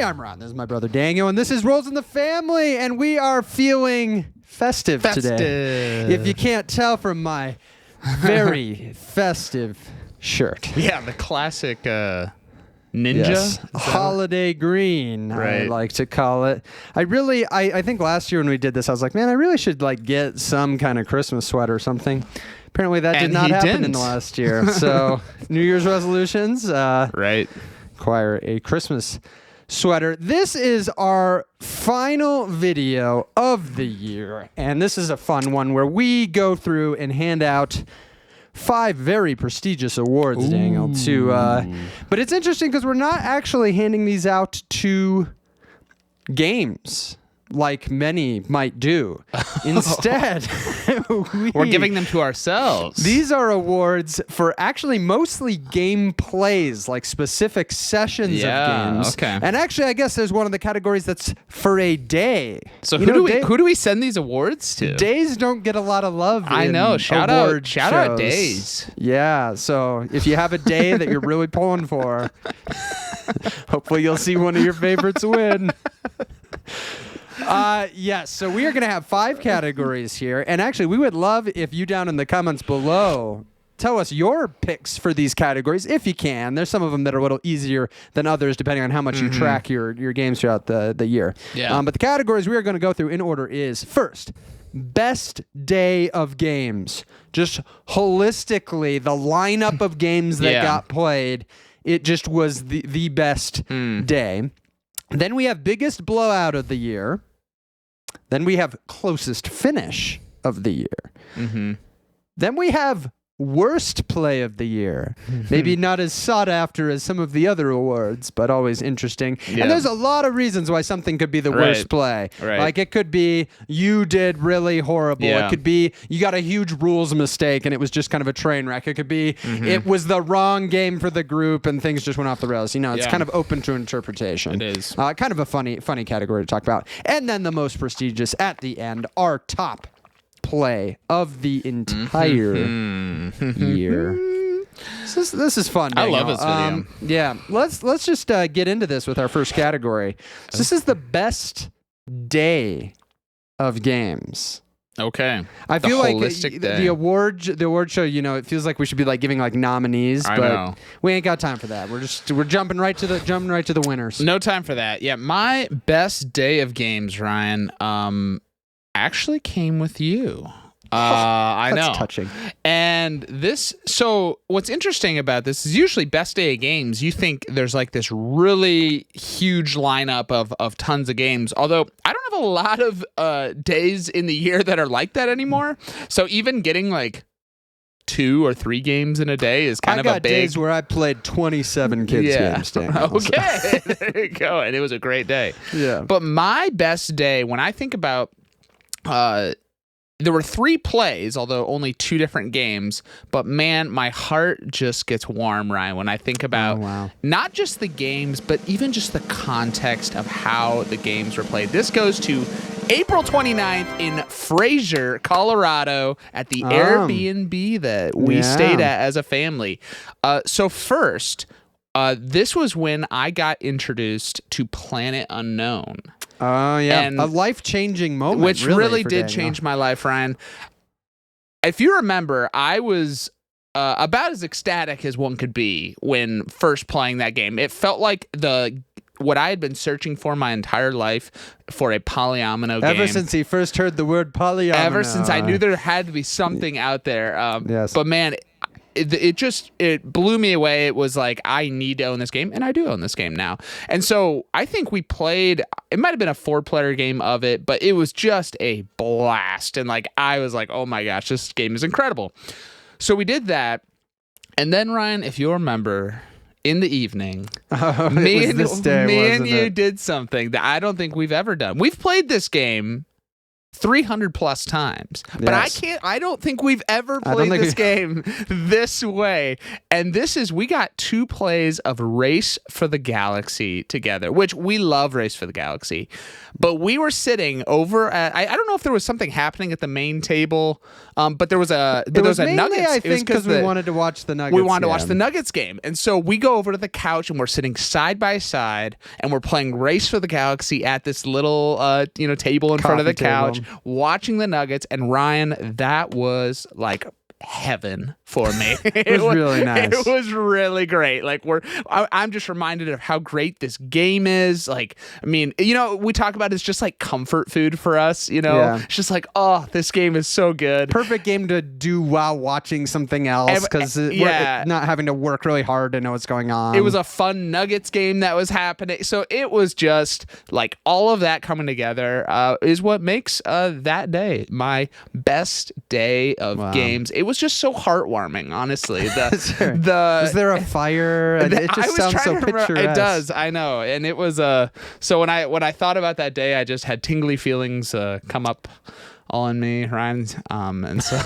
I'm Ron. This is my brother Daniel, and this is Rolls in the Family, and we are feeling festive today. If you can't tell from my very festive shirt. Yeah, the classic ninja. Yes. Holiday green, I like to call it. I think last year when we did this, I was like, man, I really should get some kind of Christmas sweater or something. Apparently that did not happen in the last year. So New Year's resolutions. Require a Christmas sweater. This is our final video of the year, and this is a fun one where we go through and hand out 5 very prestigious awards, Daniel. But it's interesting because we're not actually handing these out to games like many might do. Instead, we're giving them to ourselves. These are awards for actually mostly game plays, like specific sessions of games. Okay. And actually, I guess there's one of the categories that's for a day. So who do we send these awards to? Days don't get a lot of love. I know. Shout out days. Yeah. So if you have a day that you're really pulling for, hopefully you'll see one of your favorites win. Yes, so we are going to have 5 categories here, and actually we would love if you down in the comments below tell us your picks for these categories, if you can. There's some of them that are a little easier than others, depending on how much you track your games throughout the year. Yeah. But the categories we are going to go through in order is, first, best day of games. Just holistically, the lineup of games that got played, it just was the best day. Then we have biggest blowout of the year. Then we have closest finish of the year. Then we have worst play of the year. Maybe not as sought after as some of the other awards, but always interesting. Yeah. And there's a lot of reasons why something could be the worst play. Like it could be you did really horrible. It could be you got a huge rules mistake and it was just kind of a train wreck. It could be it was the wrong game for the group and things just went off the rails. You know, it's kind of open to interpretation. It is. Kind of a funny category to talk about. And then the most prestigious at the end, our top play of the entire year. This is fun, Daniel. I love this video. Yeah, let's just get into this with our first category. So this is the best day of games. Okay. I feel like the award show, you know, it feels like we should be giving nominees, but we ain't got time for that. We're jumping right to the winners. No time for that. Yeah, my best day of games, Ryan, actually came with you. I know. That's touching. And so what's interesting about this is usually best day of games, you think there's this really huge lineup of tons of games. Although I don't have a lot of days in the year that are like that anymore. So even getting 2 or 3 games in a day is kind of a big... I got days where I played 27 kids games. Okay, there you go. And it was a great day. Yeah. But my best day, when I think about... there were 3 plays, although only 2 different games. But man, my heart just gets warm, Ryan, when I think about not just the games, but even just the context of how the games were played. This goes to April 29th in Fraser, Colorado, at the Airbnb that we stayed at as a family. So first, this was when I got introduced to Planet Unknown. Oh, yeah. And a life-changing moment. Which really did change my life, Ryan. If you remember, I was about as ecstatic as one could be when first playing that game. It felt like what I had been searching for my entire life for a polyomino game. Ever since he first heard the word polyomino. Ever since I knew there had to be something out there. Yes. But man... It blew me away. It was I need to own this game, and I do own this game now. And so I think we played, it might have been a 4-player game of it, but it was just a blast. And I was oh my gosh, this game is incredible. So we did that. And then, Ryan, if you remember, in the evening, me and you did something that I don't think we've ever done. We've played this game 300 plus times. But I don't think we've ever played this game this way. And we got 2 plays of Race for the Galaxy together, which we love Race for the Galaxy. But we were sitting over at, I don't know if there was something happening at the main table, but there was a Nuggets. I think because we wanted to watch the Nuggets. We wanted to watch the Nuggets game. And so we go over to the couch and we're sitting side by side and we're playing Race for the Galaxy at this little table in front of the couch, watching the Nuggets. And Ryan, that was like heaven for me. It was really nice. It was really great. Like I'm just reminded of how great this game is. Like, I mean, we talk about it's just like comfort food for us, It's just like, oh, this game is so good. Perfect game to do while watching something else because we're not having to work really hard to know what's going on. It was a fun Nuggets game that was happening. So it was just like all of that coming together is what makes that day my best day of games. It was just so heartwarming, honestly. Was there a fire? It just sounds so picturesque. It does, I know. And it was so when I thought about that day, I just had tingly feelings come up all in me, Ryan. And so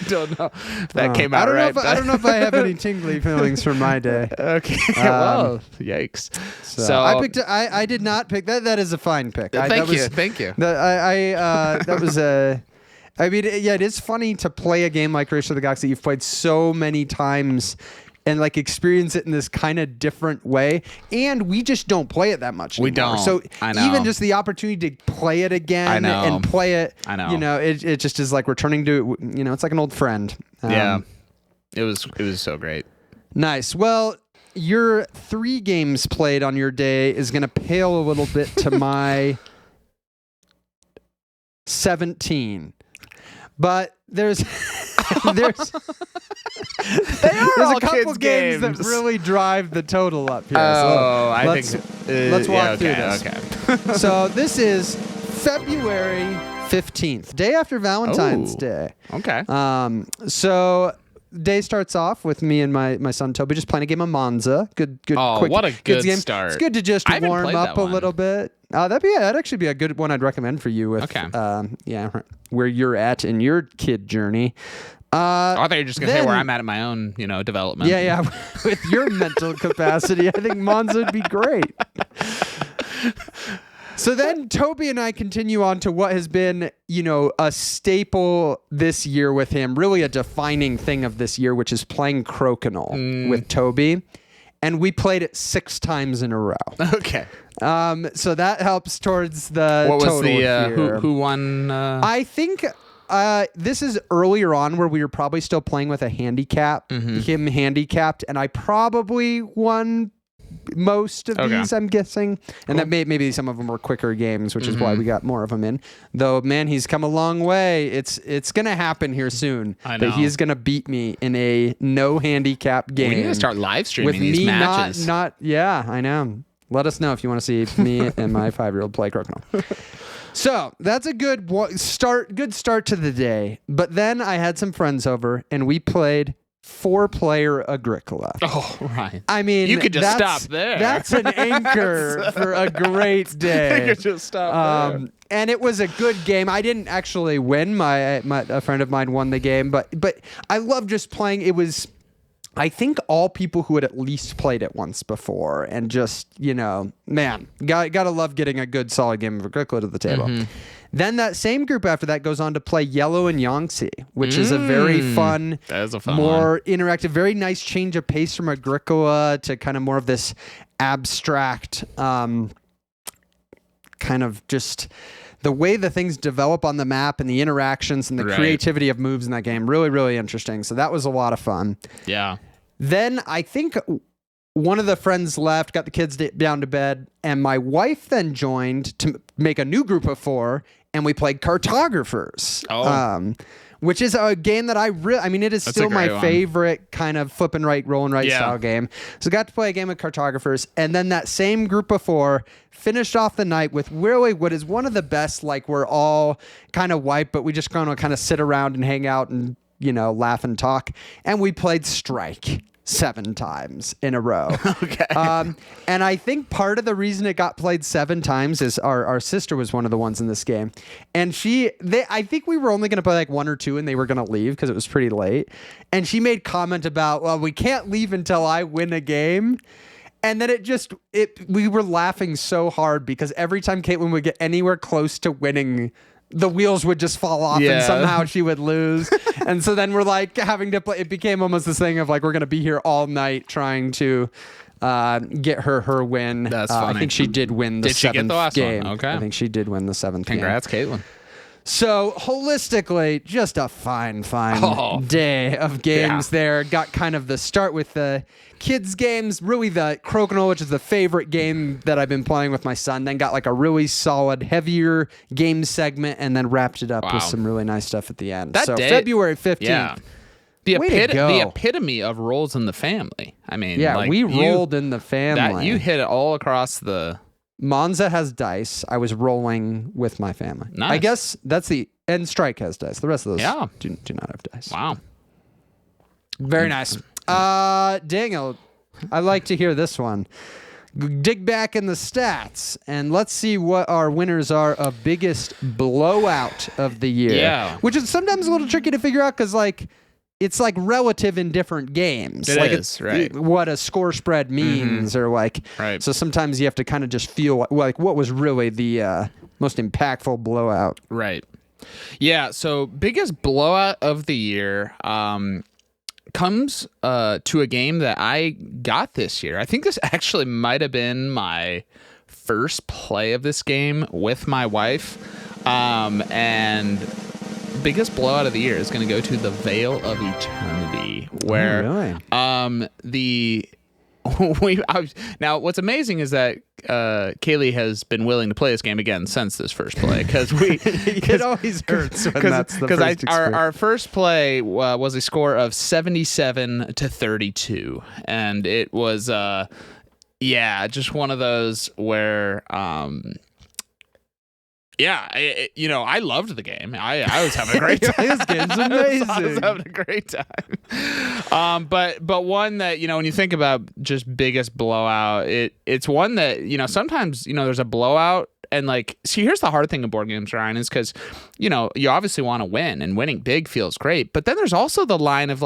don't know if that came out right. I don't know if I have any tingly feelings from my day. Okay. Well, yikes. So I picked. I did not pick that. That is a fine pick. Thank you. That was a. I mean, yeah, it is funny to play a game like Race for the Galaxy you've played so many times and like experience it in this kind of different way. And we just don't play it that much anymore. We don't. So I know. Even just the opportunity to play it again and play it, it just is like returning to, it's like an old friend. Yeah. It was so great. Nice. Well, your 3 games played on your day is going to pale a little bit to my 17. But there's a couple games that really drive the total up here. Let's walk through this. Okay. So this is February 15th, day after Valentine's Day. Okay. So day starts off with me and my son Toby just playing a game of Monza. Good. Quick, what a good game. start! It's good to just warm up a little bit. That'd actually be a good one I'd recommend for you. Where you're at in your kid journey. I thought you were just gonna say where I'm at in my own, development. Yeah. With your mental capacity, I think Monza would be great. So then Toby and I continue on to what has been, a staple this year with him, really a defining thing of this year, which is playing Crokinole with Toby. And we played it 6 times in a row. Okay. So that helps towards the what total was the here. Who won? I think this is earlier on where we were probably still playing with a handicap. Mm-hmm. Him handicapped, and I probably won most of these, I'm guessing. And that maybe some of them were quicker games, which is why we got more of them in. Though, man, he's come a long way. It's going to happen here soon. I know. That he's going to beat me in a no handicap game. We need to start live streaming with these me matches. Yeah, I know. Let us know if you want to see me and my 5-year-old play Crokinole. So that's a good start to the day. But then I had some friends over and we played 4-player Agricola. Oh, right. I mean, you could just stop there. That's an anchor for a great day. You could just stop there. And it was a good game. I didn't actually win. A friend of mine won the game, but I love just playing. It was, I think, all people who had at least played it once before, and just man, gotta love getting a good solid game of Agricola to the table. Mm-hmm. Then that same group after that goes on to play Yellow and Yangtze, which is a very fun, more interactive, very nice change of pace from Agricola to kind of more of this abstract, kind of just the way the things develop on the map and the interactions and the creativity of moves in that game. Really, really interesting. So that was a lot of fun. Yeah. Then I think one of the friends left, got the kids down to bed, and my wife then joined to make a new group of 4, and we played Cartographers, which is a game that it is still my favorite kind of flip and right, roll and right style game. So got to play a game of Cartographers, and then that same group of 4 finished off the night with really what is one of the best, like we're all kind of wiped, but we just kind of sit around and hang out and, laugh and talk. And we played Strike. 7 times in a row. Okay. And I think part of the reason it got played 7 times is our sister was one of the ones in this game. And I think we were only going to play like 1 or 2 and they were going to leave because it was pretty late. And she made comment about, well, we can't leave until I win a game. And then we were laughing so hard because every time Caitlin would get anywhere close to winning, the wheels would just fall off and somehow she would lose. And so then we're like having to play. It became almost this thing of like, we're going to be here all night trying to get her win. That's funny. I think she did win the 7th Did she get the last game. one? Okay. I think she did win the 7th Congrats, game. Caitlin. So holistically, just a fine day of games there. Got kind of the start with the kids games, really the Crokinole, which is the favorite game that I've been playing with my son. Then got like a really solid, heavier game segment, and then wrapped it up with some really nice stuff at the end. That so day, February 15th. Yeah. The epitome of rolls in the family. I mean, yeah, like we rolled in the family. You hit it all across the... Monza has dice. I was rolling with my family. Nice. I guess and Strike has dice. The rest of those do not have dice. Wow. Very nice. Daniel, I'd like to hear this one. Dig back in the stats and let's see what our winners are of biggest blowout of the year. Yeah. Which is sometimes a little tricky to figure out because it's like relative in different games. It is, right. What a score spread means or like. Right. So sometimes you have to kind of just feel like what was really the most impactful blowout. Right. Yeah. So biggest blowout of the year comes to a game that I got this year. I think this actually might have been my first play of this game with my wife. And biggest blowout of the year is going to go to the Veil of Eternity, where now what's amazing is that Kaylee has been willing to play this game again since this first play because it always hurts when that's the first experience. Our first play was a score of 77-32, and it was just one of those where I loved the game. I was having a great time. This game's amazing. I was having a great time. But one that, when you think about just biggest blowout, it's one that, sometimes, there's a blowout and see, here's the hard thing in board games, Ryan, is because, you obviously want to win and winning big feels great. But then there's also the line of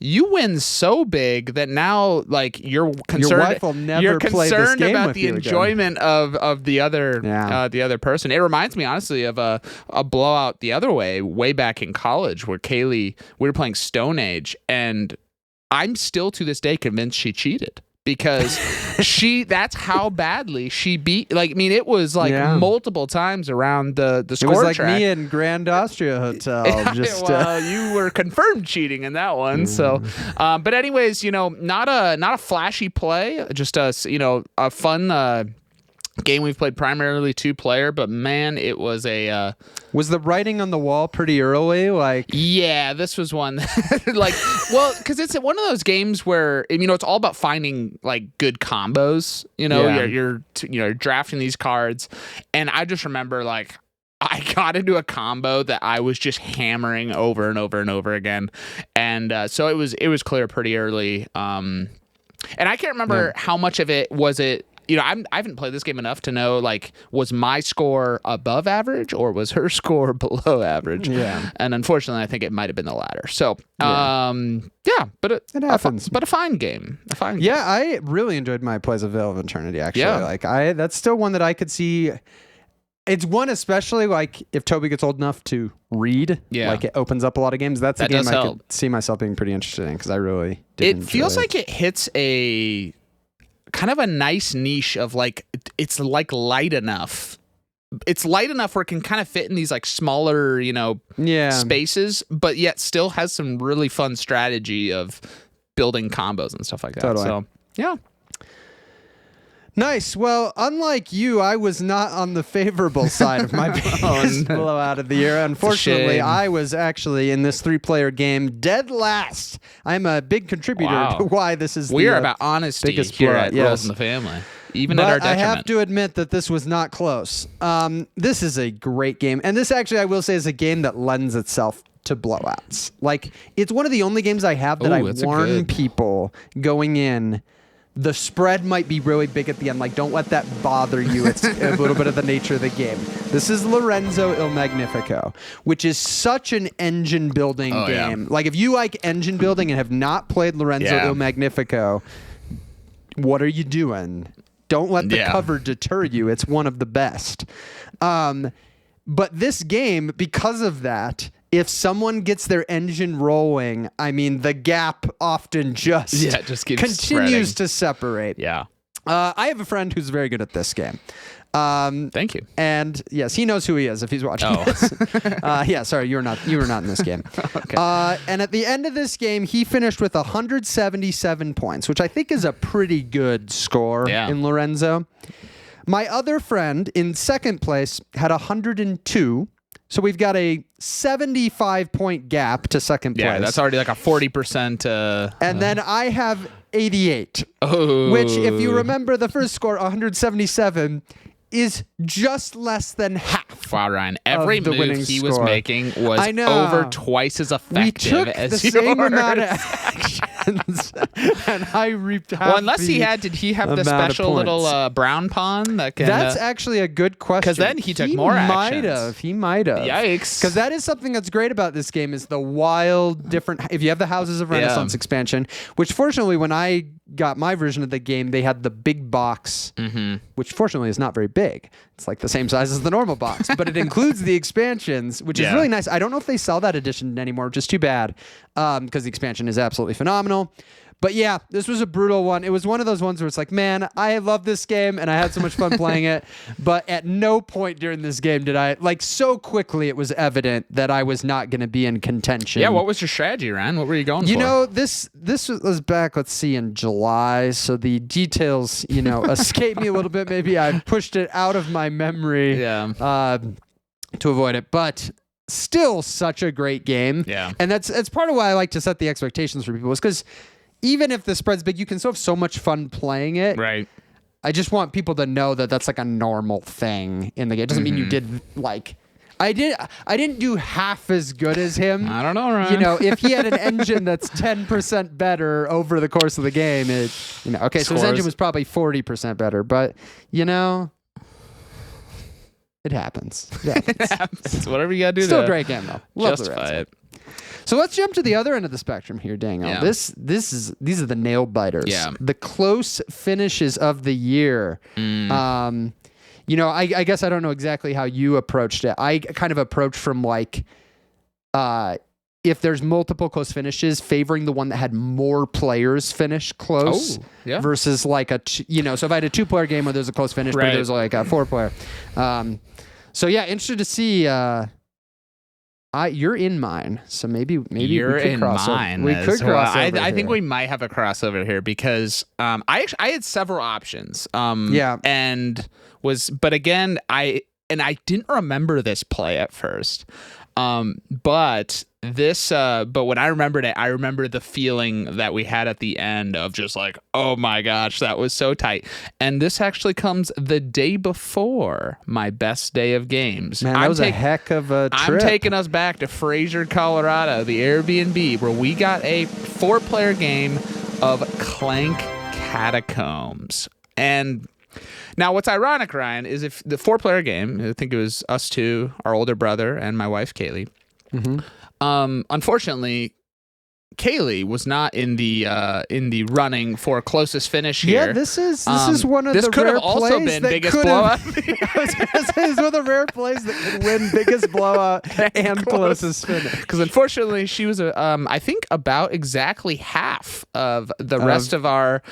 you win so big that now you're concerned. Your wife will never play this game about with the you enjoyment of the other the other person. It reminds me honestly of a blowout the other way back in college where Kaylee, we were playing Stone Age, and I'm still to this day convinced she cheated. Because that's how badly she beat. It was multiple times around the score track. It was track. Me in Grand Austria Hotel. You were confirmed cheating in that one. So, but anyways, not a flashy play, just a fun game. We've played primarily 2-player, but man, it was a. Was the writing on the wall pretty early? Yeah, this was one because it's one of those games where it's all about finding good combos. You're drafting these cards, and I just remember I got into a combo that I was just hammering over and over and over again, and so it was clear pretty early. And I can't remember how much of it was it. I haven't played this game enough to know, was my score above average or was her score below average? Yeah. And unfortunately, I think it might have been the latter. So, but it happens. But a fine game. Yeah, I really enjoyed my plays of Veil of Eternity, actually. Yeah. That's still one that I could see. It's one especially, if Toby gets old enough to read, it opens up a lot of games. That's a game I could see myself being pretty interested in because I really did enjoy it. Feels like it hits a kind of a nice niche of it's light enough. It's light enough where it can kind of fit in these smaller, spaces, but yet still has some really fun strategy of building combos and stuff like that. Totally. So, yeah. Nice. Well, unlike you, I was not on the favorable side of my biggest blowout of the year. Unfortunately, I was actually in this 3-player game dead last. I'm a big contributor to why this is we are about honesty biggest here blowout. at Rolls in the Family. Even at our detriment. I have to admit that this was not close. This is a great game. And this actually, I will say, is a game that lends itself to blowouts. Like, it's one of the only games I have that I warn people going in. The spread might be really big at the end. Like, don't let that bother you. It's a little bit of the nature of the game. This is Lorenzo Il Magnifico, which is such an engine building game. Yeah. Like, if you like engine building and have not played Lorenzo Il Magnifico, what are you doing? Don't let the cover deter you. It's one of the best. But this game, because of that, if someone gets their engine rolling, I mean, the gap often just keeps continues to separate. Yeah. I have a friend who's very good at this game. Thank you. And yes, he knows who he is if he's watching this. Yeah, sorry, you were not in this game. Okay. And at the end of this game, he finished with 177 points, which I think is a pretty good score in Lorenzo. My other friend in second place had 102. So we've got a 75-point gap to second place. Yeah, that's already like a 40%. And then I have 88, which, if you remember the first score, 177, is just less than half. Wow, Ryan. Every move he was making was over twice as effective as yours. We took the same amount of actions, and I reaped half. Well, unless did he have the special little brown pawn that can... That's actually a good question. Because then he took more actions. He might have. Yikes. Because that is something that's great about this game is the wild, different... If you have the Houses of Renaissance expansion, which fortunately when I got my version of the game, they had the big box, which fortunately is not very big. It's like the same size as the normal box, but it includes the expansions, which is really nice. I don't know if they sell that edition anymore, which is too bad, because the expansion is absolutely phenomenal. But yeah, this was a brutal one. It was one of those ones where it's like, man, I love this game and I had so much fun playing it. But at no point during this game did I, like, so quickly it was evident that I was not going to be in contention. Yeah, what was your strategy, Ryan? What were you going for? You know, this was back, let's see, in July. So the details, escape me a little bit. Maybe I pushed it out of my memory to avoid it. But still such a great game. Yeah. And that's part of why I like to set the expectations for people, is because even if the spread's big, you can still have so much fun playing it. Right. I just want people to know that that's like a normal thing in the game. It doesn't mean you did like... I didn't do half as good as him. I don't know, Ryan. If he had an engine that's 10% better over the course of the game, okay, so his engine was probably 40% better, but, it happens. It happens. Whatever you got to do. Still a great game, though. Love justify it. So let's jump to the other end of the spectrum here, Daniel. Yeah. These are the nail biters. Yeah. The close finishes of the year. I guess I don't know exactly how you approached it. I kind of approached from like, if there's multiple close finishes, favoring the one that had more players finish close versus like so if I had a 2-player game where there's a close finish, but there's like a 4-player. Interested to see. You're in mine, so maybe you're we could in cross mine. We could cross over. I think we might have a crossover here because I had several options. But again, I didn't remember this play at first. But when I remembered it, I remember the feeling that we had at the end of just like, oh my gosh, that was so tight. And this actually comes the day before my best day of games. Man, that was a heck of a trip. I'm taking us back to Fraser, Colorado, the Airbnb, where we got a 4-player game of Clank Catacombs. And now, what's ironic, Ryan, is if the 4-player game, I think it was us two, our older brother, and my wife, Kaylee. Unfortunately, Kaylee was not in the running for closest finish here. Yeah, this is one of the rare plays. This could have also been biggest blowout. This is one of the rare plays that could win biggest blowout and closest finish. Because unfortunately, she was I think about exactly half of the rest of our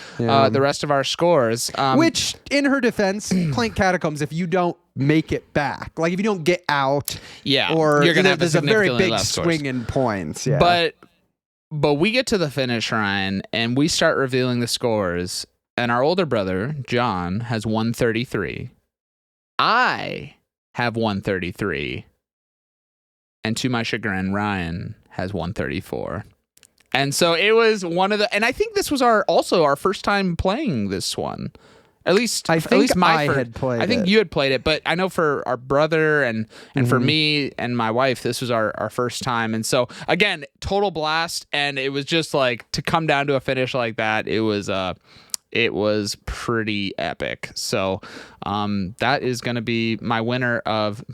scores. Which, in her defense, Clank Catacombs, if you don't make it back, like if you don't get out, or you're gonna have there's a very big swing in points. Yeah, But we get to the finish, Ryan, and we start revealing the scores, and our older brother, John, has 133. I have 133. And to my chagrin, Ryan has 134. And so it was one of the... And I think this was also our first time playing this one. At least I think my had played I think it. you had played it, but I know for our brother and for me and my wife, this was our first time. And so again, total blast. And it was just like to come down to a finish like that. It was pretty epic. So that is going to be my winner of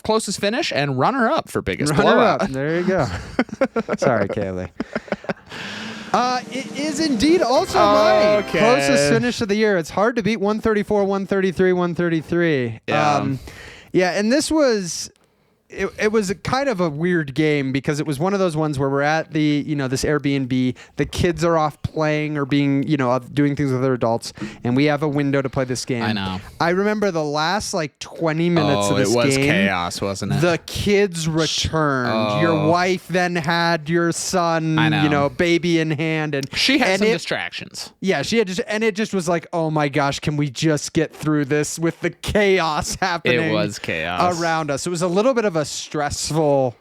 closest finish and runner up for biggest blowout. Up. There you go. Sorry, Kaylee. It is indeed also my closest finish of the year. It's hard to beat 134, 133, 133. Yeah. Yeah, and this was... It was a kind of a weird game because it was one of those ones where we're at the, this Airbnb, the kids are off playing or being, doing things with other adults, and we have a window to play this game. I know. I remember the last 20 minutes of this game. It was chaos, wasn't it? The kids returned. Your wife then had your son, baby in hand, and she had some distractions. Yeah, she had and it just was like, oh my gosh, can we just get through this with the chaos happening? It was chaos around us. It was a little bit of a stressful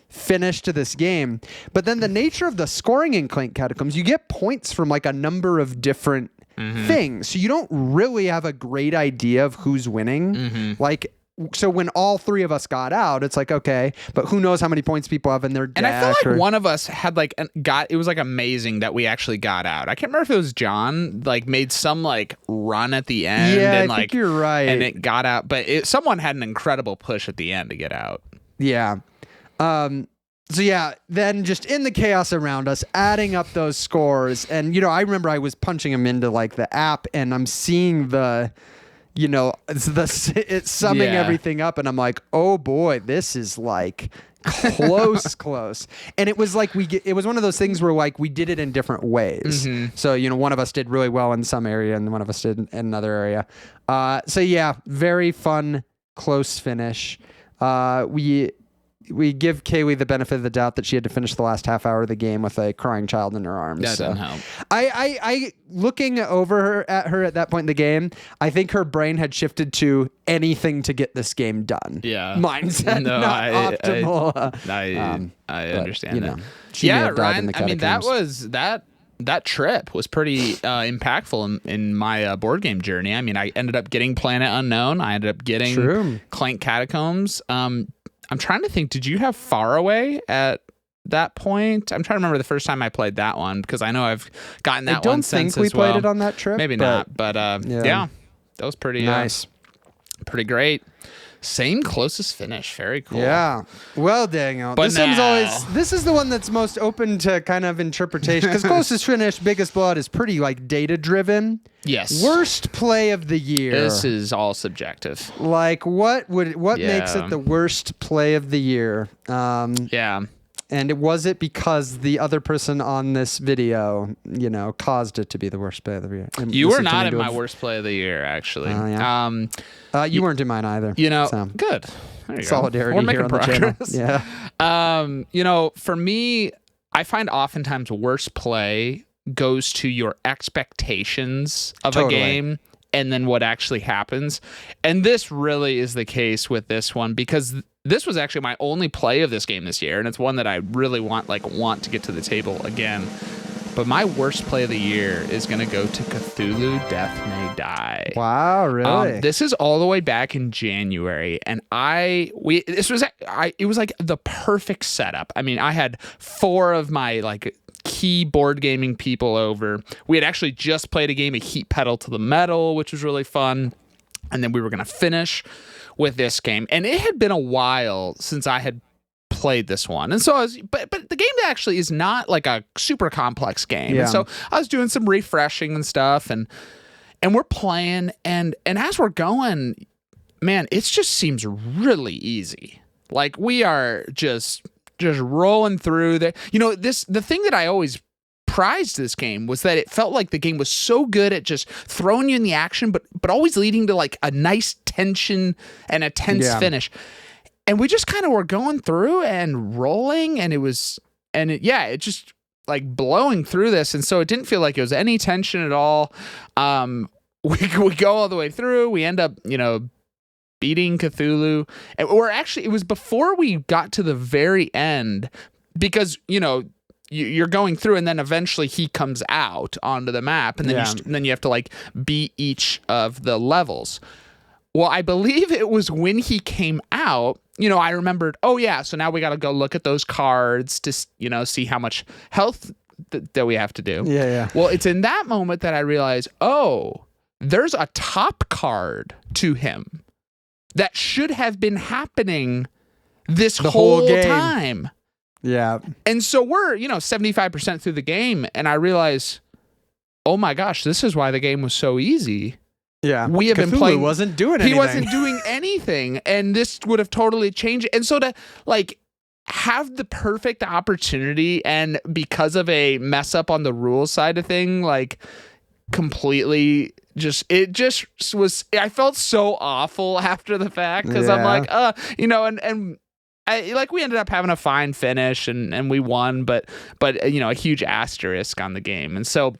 finish to this game, but then the nature of the scoring in Clank Catacombs, you get points from a number of different things, so you don't really have a great idea of who's winning. So when all three of us got out, it's like, okay, but who knows how many points people have in their deck. And I feel like one of us had it was amazing that we actually got out. I can't remember if it was John, made some run at the end. Yeah, and, I think you're right. And it got out, but someone had an incredible push at the end to get out. Yeah. So yeah, then just in the chaos around us, adding up those scores, and I remember I was punching them into the app, and I'm seeing it's summing everything up, and I'm like, oh boy, this is close. And it was it was one of those things where we did it in different ways. So one of us did really well in some area, and one of us did in another area. So yeah, very fun, close finish. We give Kaylee the benefit of the doubt that she had to finish the last half hour of the game with a crying child in her arms. That doesn't help. I looking over at her at that point in the game, I think her brain had shifted to anything to get this game done. Yeah. Mindset, no, not optimal. I understand that. She may have died Ryan, in the catacombs. that trip was pretty impactful in my board game journey. I mean, I ended up getting Planet Unknown. I ended up getting Clank Catacombs. I'm trying to think, did you have Faraway at that point? I'm trying to remember the first time I played that one, because I know I've gotten that one since as well. I don't think we played it on that trip. Maybe not, but yeah, that was pretty nice. Pretty great. Same closest finish. Very cool. Yeah. Well, Daniel, this is the one that's most open to kind of interpretation, because closest finish, biggest blowout is pretty data driven. Yes. Worst play of the year. This is all subjective. What makes it the worst play of the year? Yeah. And was it because the other person on this video, caused it to be the worst play of the year? You were not in my worst play of the year, actually. Yeah. You weren't in mine either. So. Good. There you Solidarity go. here on the channel. Yeah. For me, I find oftentimes worst play goes to your expectations of a game and then what actually happens. And this really is the case with this one, because this was actually my only play of this game this year, and it's one that I really want to get to the table again. But my worst play of the year is going to go to Cthulhu Death May Die. Wow, really? This is all the way back in January, and it was the perfect setup. I mean, I had 4 of my key board gaming people over. We had actually just played a game of Heat Pedal to the Metal, which was really fun. And then we were going to finish with this game. And it had been a while since I had played this one. And so but the game actually is not a super complex game. Yeah. And so I was doing some refreshing and stuff, and we're playing, and as we're going, man, it just seems really easy. We are just rolling through the thing that I always prized this game was that it felt like the game was so good at just throwing you in the action, but always leading to a nice tension and a tense finish. And we just kind of were going through and rolling, and it just blowing through this. And so it didn't feel like it was any tension at all. We go all the way through. We end up, beating Cthulhu. And it was before we got to the very end, because, you're going through, and then eventually he comes out onto the map, and then then you have to like beat each of the levels. Well, I believe it was when he came out, I remembered, oh yeah, so now we got to go look at those cards to, see how much health that we have to do. Yeah. Well, it's in that moment that I realized, oh, there's a top card to him that should have been happening the whole time. Yeah. And so we're, 75% through the game, and I realize, oh my gosh, this is why the game was so easy. Yeah. We have been Cthulhu playing. wasn't doing anything. He wasn't doing anything, and this would have totally changed. And so to have the perfect opportunity, and because of a mess up on the rules side of thing, completely it just was. I felt so awful after the fact because I'm like, and. We ended up having a fine finish and we won, but a huge asterisk on the game, and so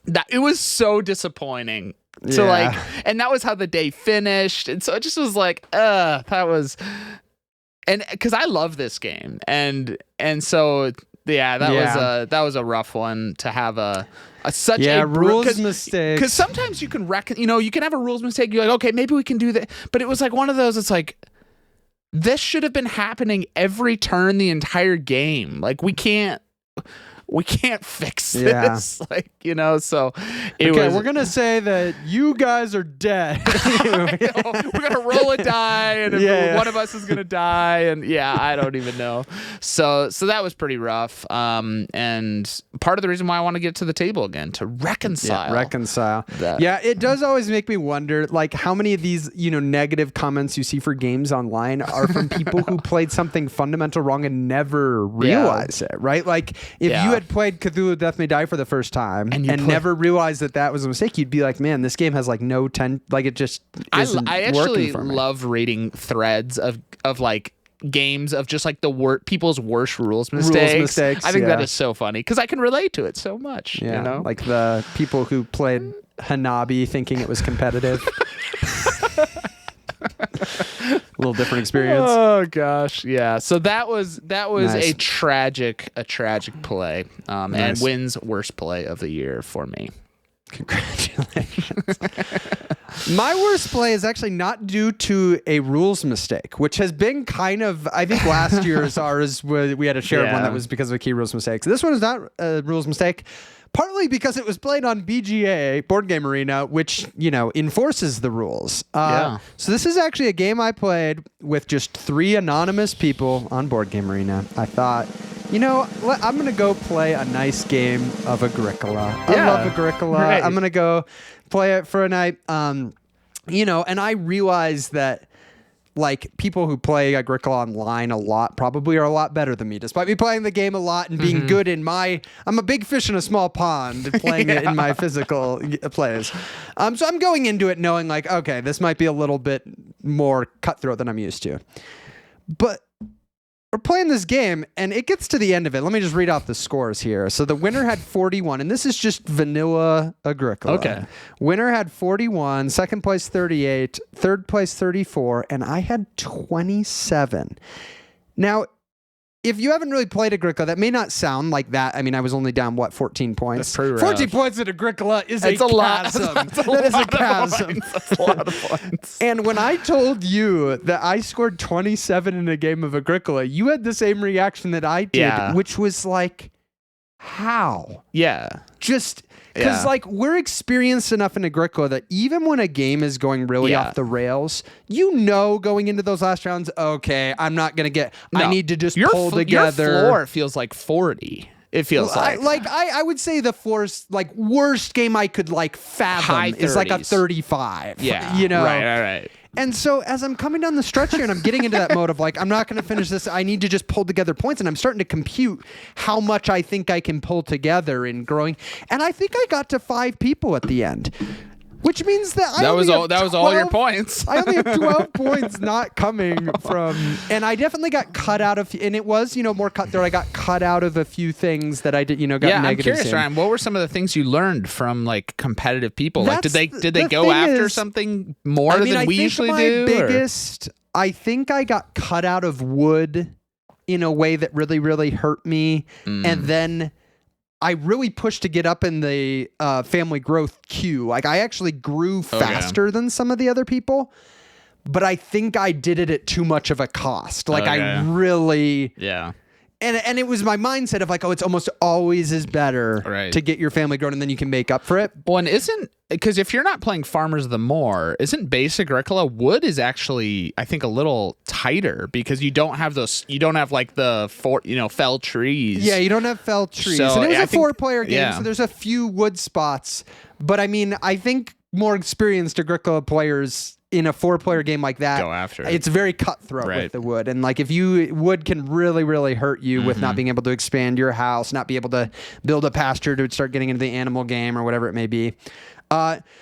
that it was so disappointing. So and that was how the day finished, and so it just was that was, and because I love this game, and so that was a rough one to have such a rules mistake. Because sometimes you can you can have a rules mistake. You're like, okay, maybe we can do that, but it was one of those. It's like, this should have been happening every turn the entire game. We can't fix this. So we're going to say that you guys are dead. We're going to roll a die, and one of us is going to die, and I don't even know. So that was pretty rough. And part of the reason why I want to get to the table again, to reconcile. That. Yeah, it does always make me wonder, how many of these, negative comments you see for games online are from people who played something fundamental wrong and never realized it, right? If you had played Cthulhu Death May Die for the first time and never realized that was a mistake, you'd be like, man, this game has no it just isn't I actually working for me. love reading threads of games of just people's worst rules mistakes. I think that is so funny because I can relate to it so much. The people who played Hanabi thinking it was competitive. A little different experience. Oh gosh, yeah. So that was Nice. a tragic play, Nice. and wins worst play of the year for me. Congratulations. My worst play is actually not due to a rules mistake, which has been kind of, I think last year's ours, we had a share of one that was because of a key rules mistake. This one is not a rules mistake. Partly because it was played on BGA, Board Game Arena, which, enforces the rules. So this is actually a game I played with just 3 anonymous people on Board Game Arena. I thought, I'm going to go play a nice game of Agricola. I love Agricola. Right. I'm going to go play it for a night. And I realized that people who play Agricola online a lot probably are a lot better than me, despite me playing the game a lot and being good in I'm a big fish in a small pond playing it in my physical plays. So I'm going into it knowing okay, this might be a little bit more cutthroat than I'm used to. But we're playing this game, and it gets to the end of it. Let me just read off the scores here. So the winner had 41, and this is just vanilla Agricola. Okay. Winner had 41, second place 38, third place 34, and I had 27. Now, if you haven't really played Agricola, that may not sound like that. I mean, I was only down, 14 points? That's pretty rough. 14 points at Agricola is a chasm. That is a chasm. That's a lot of points. And when I told you that I scored 27 in a game of Agricola, you had the same reaction that I did, which was how? Yeah. Just because we're experienced enough in Agricola that even when a game is going really off the rails, going into those last rounds, okay, I'm not going to get, I need to just pull together. Your floor feels like 40. It feels I would say the floor's worst game I could fathom is a 35. Yeah. Right. And so as I'm coming down the stretch here and I'm getting into that mode of I'm not going to finish this. I need to just pull together points. And I'm starting to compute how much I think I can pull together in growing. And I think I got to 5 people at the end. Which means that that was all your points. I only have 12 points not coming from, and I definitely got cut out of, and it was more cutthroat. I got cut out of a few things that I did, got negatives. I'm curious, Ryan. What were some of the things you learned from competitive people? Did they go after something more than we usually do? I think I got cut out of wood in a way that really, really hurt me. And then I really pushed to get up in the family growth queue. Like I actually grew faster than some of the other people, but I think I did it at too much of a cost. Like I really... Yeah. And it was my mindset of like, oh, it's almost always is better to get your family grown and then you can make up for it. Well, and because if you're not playing Farmers of the Moor, isn't Base Agricola, wood is actually, I think, a little tighter because you don't have like the fell trees. Yeah, you don't have fell trees. So, and it was a 4-player game, so there's a few wood spots. But I mean, I think more experienced Agricola players in a 4-player game like that, go after it. It's very cutthroat with the wood. And like wood can really, really hurt you with not being able to expand your house, not be able to build a pasture to start getting into the animal game or whatever it may be.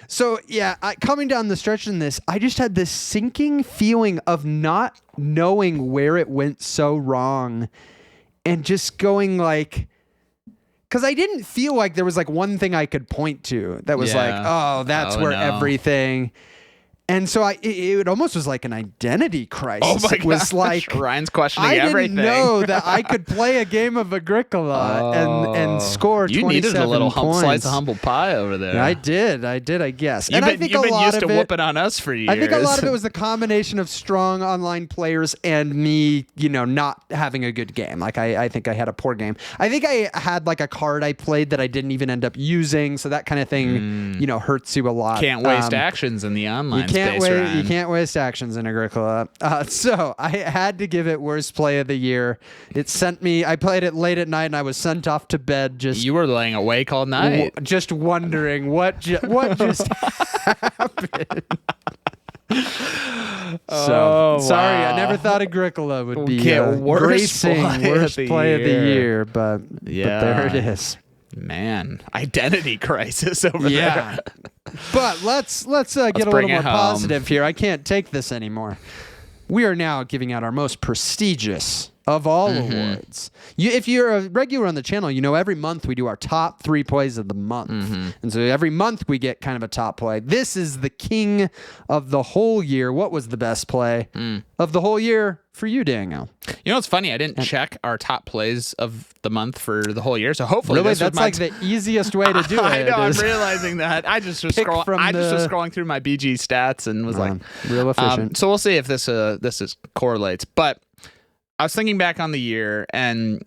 So yeah, coming down the stretch in this, I just had this sinking feeling of not knowing where it went so wrong and just going like, because I didn't feel like there was like one thing I could point to that was like, oh, that's where everything... And so it almost was like an identity crisis. Oh my It was gosh. like Ryan's questioning I everything. didn't know that I could play a game of Agricola and score 27 points. You needed a little slice of humble pie over there. I did, I guess. You've been used to whooping on us for years. I think a lot of it was the combination of strong online players and me, not having a good game. Like I think I had a poor game. I think I had like a card I played that I didn't even end up using, so that kind of thing, hurts you a lot. Can't waste actions in the online space. You can't waste actions in Agricola. So I had to give it worst play of the year. I played it late at night and I was sent off to bed. You were laying awake all night. Just wondering what just happened. Sorry, I never thought Agricola would be worst play of the year, but there it is. Man, identity crisis over there. But let's get a little more positive here. I can't take this anymore. We are now giving out our most prestigious of all awards. If you're a regular on the channel, every month we do our top 3 plays of the month. And so every month we get kind of a top play. This is the king of the whole year. What was the best play of the whole year for you, Daniel? It's funny. I didn't check our top plays of the month for the whole year. So hopefully that's like the easiest way to do it. I know. I'm realizing that. I just was scrolling through my BG stats and was like, real efficient. So we'll see if this correlates. But I was thinking back on the year, and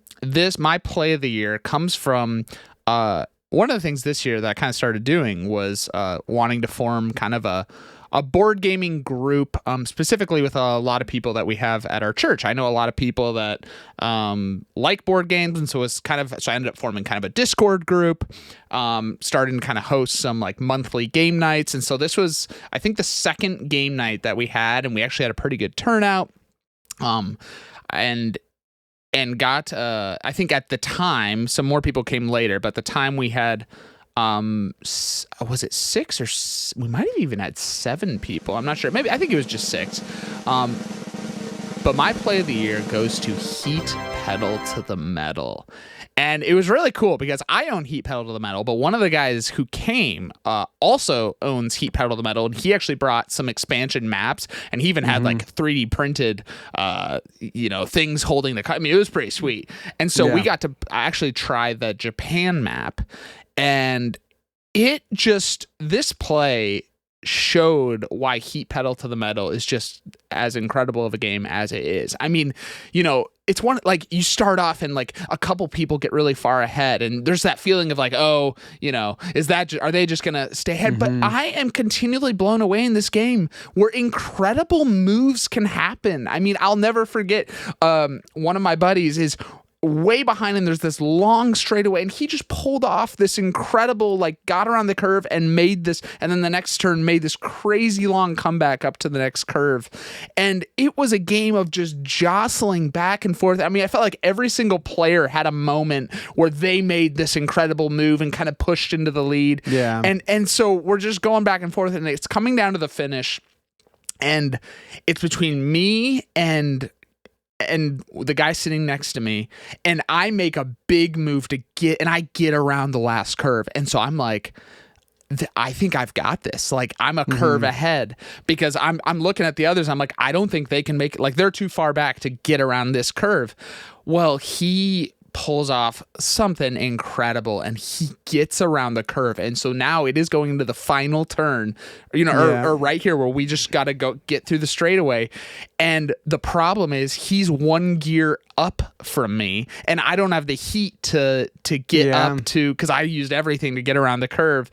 my play of the year comes from one of the things this year that I kind of started doing was wanting to form kind of a board gaming group, specifically with a lot of people that we have at our church. I know a lot of people that like board games, and so I ended up forming kind of a Discord group, starting to kind of host some like monthly game nights. And so this was, I think, the second game night that we had, and we actually had a pretty good turnout. And got I think at the time, some more people came later, but at the time we had was it 6 or we might have even had 7 people. I'm not sure. Maybe I think it was just 6. But my play of the year goes to Heat Pedal to the Metal. And it was really cool because I own Heat Pedal to the Metal, but one of the guys who came also owns Heat Pedal to the Metal, and he actually brought some expansion maps, and he even had like 3D printed, things holding the. I mean, it was pretty sweet. And so we got to actually try the Japan map, and this play showed why Heat Pedal to the Metal is just as incredible of a game as it is. I mean, it's one, like, you start off and like a couple people get really far ahead, and there's that feeling of like, oh, are they just gonna stay ahead? But I am continually blown away in this game where incredible moves can happen. I mean, I'll never forget one of my buddies is way behind, and there's this long straightaway, and he just pulled off this incredible, like, got around the curve and made this, and then the next turn made this crazy long comeback up to the next curve. And it was a game of just jostling back and forth. I mean, I felt like every single player had a moment where they made this incredible move and kind of pushed into the lead. Yeah. And so we're just going back and forth, and it's coming down to the finish, and it's between me and the guy sitting next to me, and I make a big move to get around the last curve. And so I'm like, I think I've got this. Like, I'm a curve ahead, because I'm looking at the others. I'm like, I don't think they can make it. Like, they're too far back to get around this curve. Well, he pulls off something incredible, and he gets around the curve. And so now it is going into the final turn, or right here where we just got to go get through the straightaway. And the problem is he's one gear up from me, and I don't have the heat to get up to, because I used everything to get around the curve.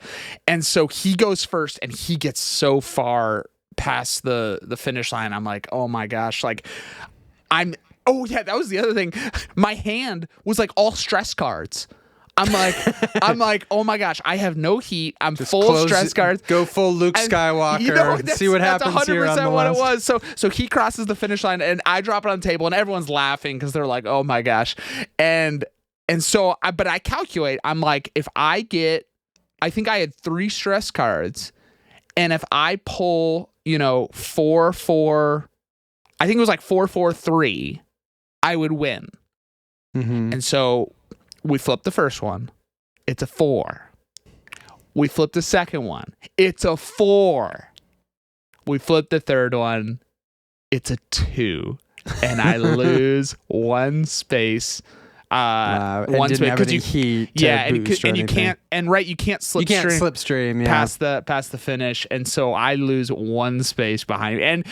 And so he goes first, and he gets so far past the finish line. I'm like, oh my gosh, like oh yeah, that was the other thing. My hand was like all stress cards. I'm like, oh my gosh, I have no heat. I'm just full of stress cards. Go full Luke Skywalker. See what happens here on the what list. It was. So he crosses the finish line, and I drop it on the table, and everyone's laughing because they're like, oh my gosh. And so I calculate. I'm like, if I think I had 3 stress cards, and if I pull, 4-4, I think it was like 4-4-3. I would win. And so we flipped the first one. It's a 4. We flipped the second one. It's a 4. We flipped the third one. It's a 2. And I lose 1 space. One space because you heat. And you can't, you can't slipstream past the finish, and so I lose 1 space behind me. And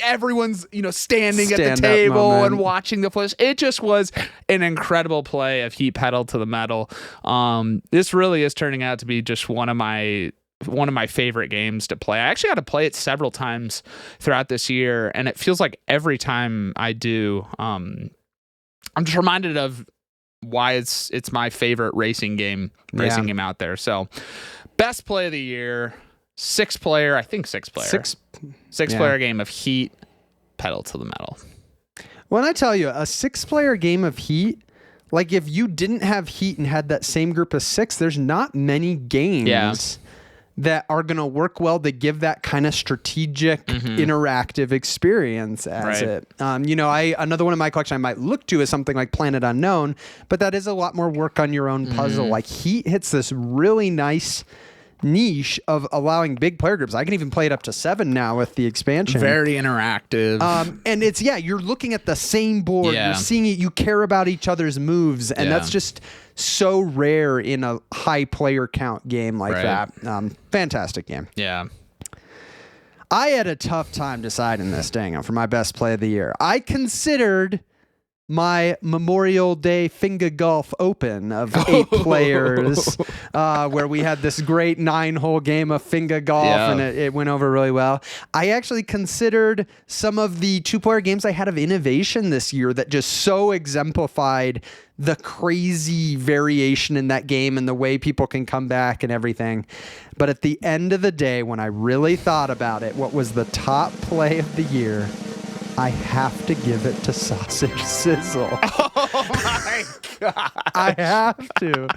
everyone's standing at the table and watching the finish. It just was an incredible play of heat pedal to the metal. This really is turning out to be just one of my favorite games to play. I actually got to play it several times throughout this year, and it feels like every time I do, I'm just reminded of why it's my favorite racing game out there. So, best play of the year, 6-player game of Heat, pedal to the metal. When I tell you, a 6-player game of Heat, like if you didn't have Heat and had that same group of 6, there's not many games that are going to work well to give that kind of strategic, interactive experience as it. Another one in my collection I might look to is something like Planet Unknown, but that is a lot more work on your own puzzle. Like Heat hits this really nice niche of allowing big player groups. I can even play it up to 7 now with the expansion. Very interactive. And it's, you're looking at the same board. You're seeing it. You care about each other's moves. And that's just so rare in a high player count game like that. Fantastic game. Yeah. I had a tough time deciding this, for my best play of the year. I considered my Memorial Day Finger Golf Open of 8 players, where we had this great 9-hole game of finger golf, and it went over really well. I actually considered some of the 2-player games I had of innovation this year that just so exemplified the crazy variation in that game and the way people can come back and everything. But at the end of the day, when I really thought about it, what was the top play of the year, I have to give it to Sausage Sizzle. Oh my God. I have to.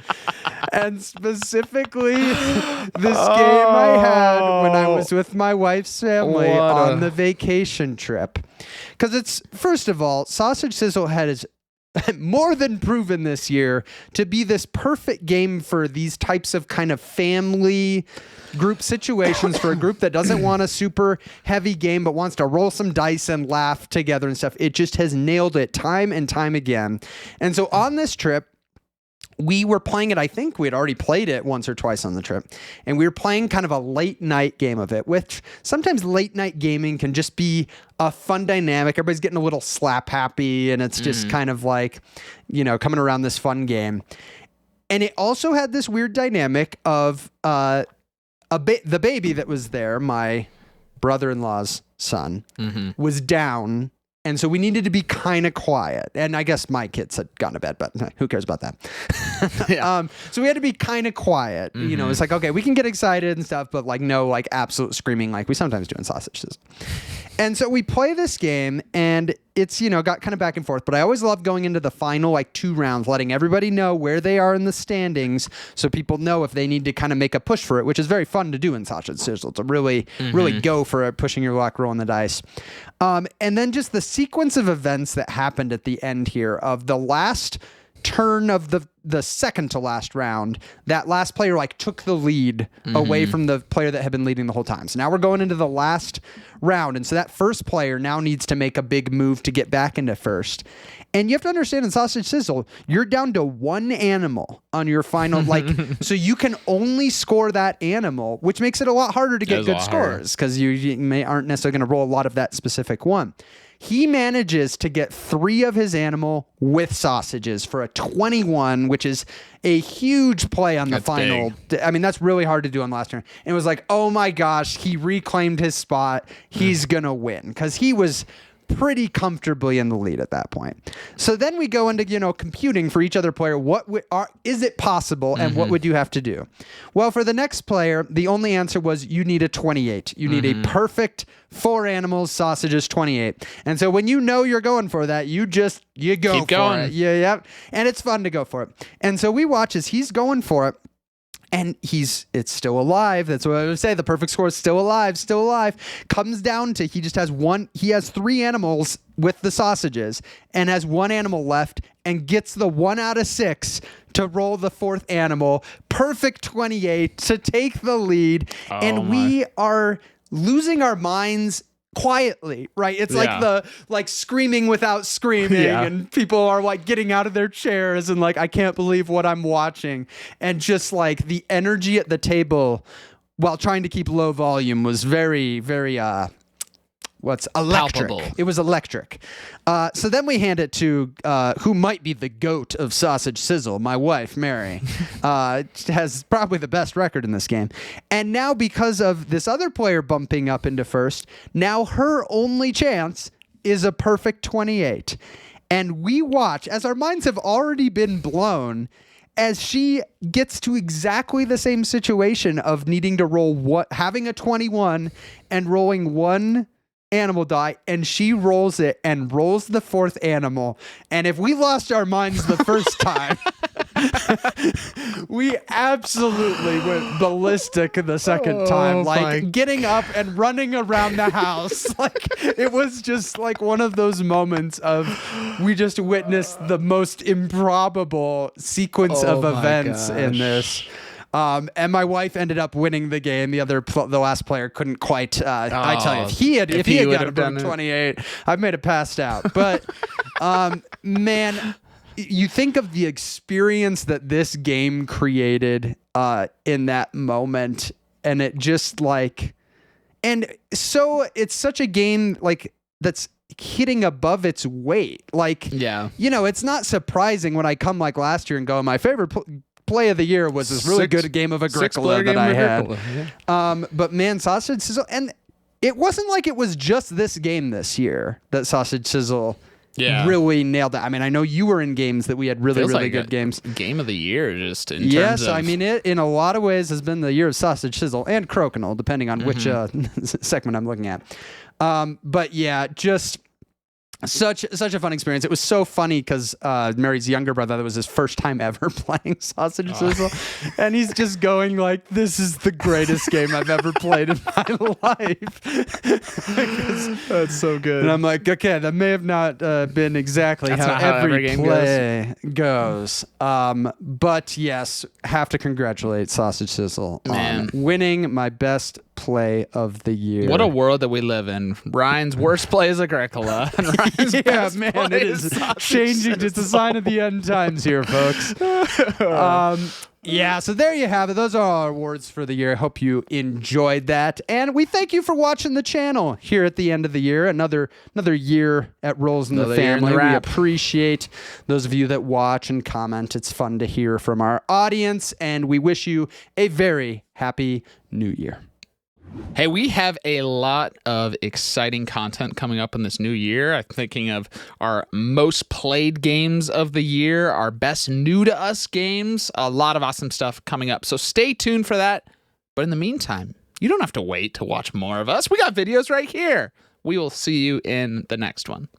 And specifically, this game I had when I was with my wife's family on the vacation trip. Because it's, first of all, Sausage Sizzle has more than proven this year to be this perfect game for these types of kind of family group situations, for a group that doesn't want a super heavy game but wants to roll some dice and laugh together and stuff. It just has nailed it time and time again. And so on this trip, we were playing it. I think we had already played it once or twice on the trip, and we were playing kind of a late night game of it, which sometimes late night gaming can just be a fun dynamic. Everybody's getting a little slap happy, and it's just kind of like, coming around this fun game. And it also had this weird dynamic of the baby that was there, my brother-in-law's son, was down. And so we needed to be kind of quiet. And I guess my kids had gone to bed, but who cares about that? So we had to be kind of quiet. It's like, okay, we can get excited and stuff, but no absolute screaming like we sometimes do in Sausages. And so we play this game, and it's, got kind of back and forth. But I always love going into the final 2 rounds, letting everybody know where they are in the standings so people know if they need to kind of make a push for it, which is very fun to do in Sausage Sizzle. To really go for it, pushing your luck, rolling the dice. And then just the sequence of events that happened at the end here of the last turn of the the second to last round, that last player like took the lead away from the player that had been leading the whole time. So now we're going into the last round. And so that first player now needs to make a big move to get back into first. And you have to understand in Sausage Sizzle, you're down to one animal on your final, like, so you can only score that animal, which makes it a lot harder to get good scores because you aren't necessarily going to roll a lot of that specific one. He manages to get 3 of his animal with sausages for a 21, which is a huge play on the final. I mean, that's really hard to do on last turn. And it was like, oh my gosh, he reclaimed his spot. He's going to win because he was pretty comfortably in the lead at that point. So then we go into, computing for each other player. Is it possible and what would you have to do? Well, for the next player, the only answer was you need a 28. You need a perfect 4 animals, sausages, 28. And so when you know you're going for that, you go Keep for going. it. Yeah. And it's fun to go for it. And so we watch as he's going for it. And it's still alive. That's what I would say. The perfect score is still alive. Comes down to he has 3 animals with the sausages and has 1 animal left and gets the 1 out of 6 to roll the 4th animal. Perfect 28 to take the lead. We are losing our minds quietly, right? It's like screaming without screaming and people are like getting out of their chairs and like, I can't believe what I'm watching. And just like the energy at the table while trying to keep low volume was very, very, electric. Palpable. It was electric. So then we hand it to who might be the GOAT of Sausage Sizzle, my wife, Mary. Has probably the best record in this game. And now because of this other player bumping up into first, now her only chance is a perfect 28. And we watch, as our minds have already been blown, as she gets to exactly the same situation of needing to roll having a 21 and rolling 1 animal die, and she rolls it and rolls the 4th animal. And if we lost our minds the first time, we absolutely went ballistic the second time, like getting up and running around the house. Like it was just like one of those moments of we just witnessed the most improbable sequence of events in this. And my wife ended up winning the game. The last player couldn't quite. I tell you, if he had got a 28, I may have passed out. But man, you think of the experience that this game created in that moment, and it just it's such a game like that's hitting above its weight. Like, it's not surprising when I come like last year and go, my favorite play of the year was this really good game of Agricola that I had. But man, Sausage Sizzle, and it wasn't like it was just this game this year that Sausage Sizzle really nailed it. I mean, I know you were in games that we had really good games. Game of the year, just in terms of... I mean, it in a lot of ways has been the year of Sausage Sizzle and Crokinole, depending on which segment I'm looking at. But yeah, just... Such a fun experience. It was so funny because Mary's younger brother, that was his first time ever playing Sausage Sizzle. And he's just going like, this is the greatest game I've ever played in my life. That's so good. And I'm like, okay, that may have not been exactly how every game play goes. But yes, have to congratulate Sausage Sizzle on winning my best play of the year. What a world that we live in. Ryan's worst play is Agricola. And Ryan's best man, play it is changing. It's a sign of the end times here, folks. So there you have it. Those are our awards for the year. I hope you enjoyed that. And we thank you for watching the channel here at the end of the year. Another year at Rolls in the Family. We appreciate those of you that watch and comment. It's fun to hear from our audience. And we wish you a very happy new year. Hey, we have a lot of exciting content coming up in this new year. I'm thinking of our most played games of the year, our best new to us games, a lot of awesome stuff coming up. So stay tuned for that. But in the meantime, you don't have to wait to watch more of us. We got videos right here. We will see you in the next one.